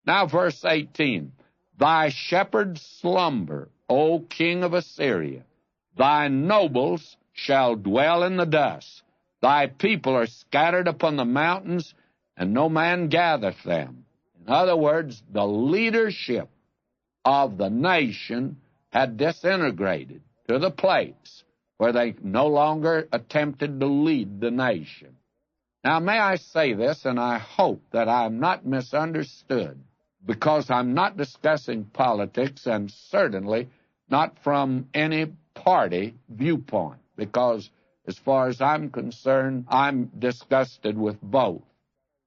Now, verse 18, thy shepherds slumber, O king of Assyria. Thy nobles shall dwell in the dust. Thy people are scattered upon the mountains, and no man gathereth them. In other words, the leadership of the nation had disintegrated to the place where they no longer attempted to lead the nation. Now, may I say this, and I hope that I'm not misunderstood, because I'm not discussing politics, and certainly not from any party viewpoint, because as far as I'm concerned, I'm disgusted with both.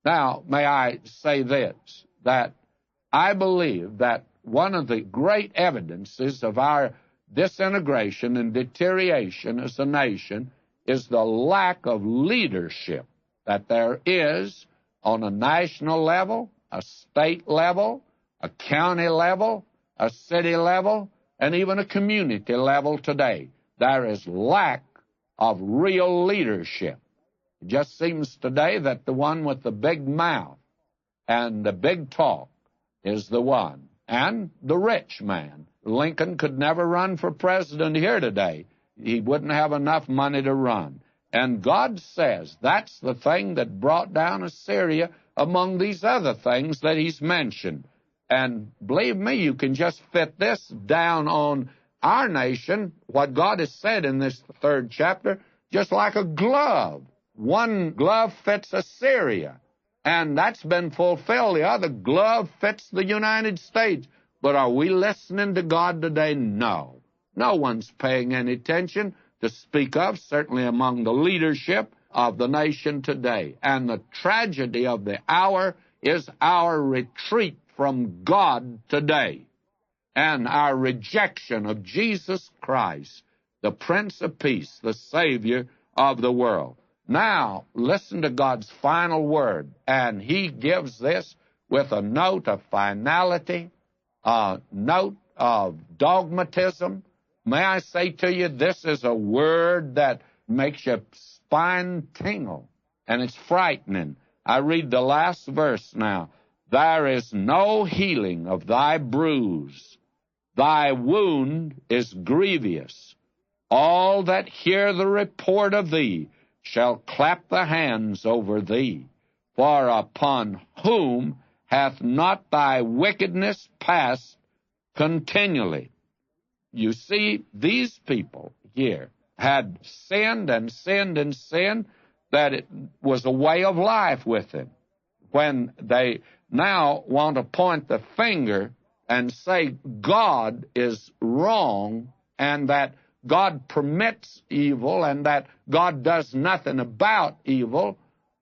Now, may I say this, that I believe that one of the great evidences of our disintegration and deterioration as a nation is the lack of leadership that there is on a national level, a state level, a county level, a city level, and even a community level today. There is lack of real leadership. It just seems today that the one with the big mouth and the big talk is the one, and the rich man. Lincoln could never run for president here today. He wouldn't have enough money to run. And God says that's the thing that brought down Assyria among these other things that he's mentioned. And believe me, you can just fit this down on our nation, what God has said in this 3rd chapter, just like a glove. One glove fits Assyria, and that's been fulfilled. The other glove fits the United States. But are we listening to God today? No. No one's paying any attention to speak of, certainly among the leadership of the nation today. And the tragedy of the hour is our retreat from God today and our rejection of Jesus Christ, the Prince of Peace, the Savior of the world. Now, listen to God's final word, and he gives this with a note of finality, a note of dogmatism. May I say to you, this is a word that makes your spine tingle, and it's frightening. I read the last verse now. There is no healing of thy bruise. Thy wound is grievous. All that hear the report of thee shall clap the hands over thee. For upon whom hath not thy wickedness passed continually? You see, these people here had sinned and sinned and sinned, that it was a way of life with them. When they now want to point the finger and say God is wrong and that God permits evil and that God does nothing about evil,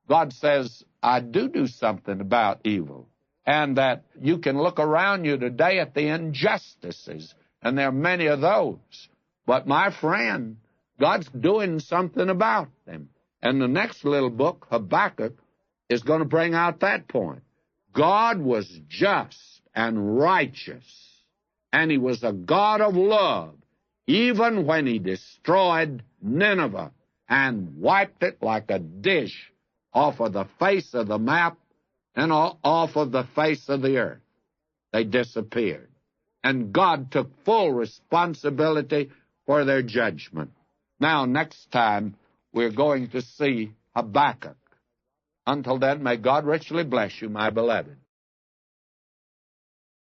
God says, I do something about evil. And that you can look around you today at the injustices, and there are many of those. But my friend, God's doing something about them. And the next little book, Habakkuk, is going to bring out that point. God was just and righteous, and he was a God of love, even when he destroyed Nineveh and wiped it like a dish off of the face of the map and off of the face of the earth. They disappeared. And God took full responsibility for their judgment. Now, next time, we're going to see Habakkuk. Until then, may God richly bless you, my beloved.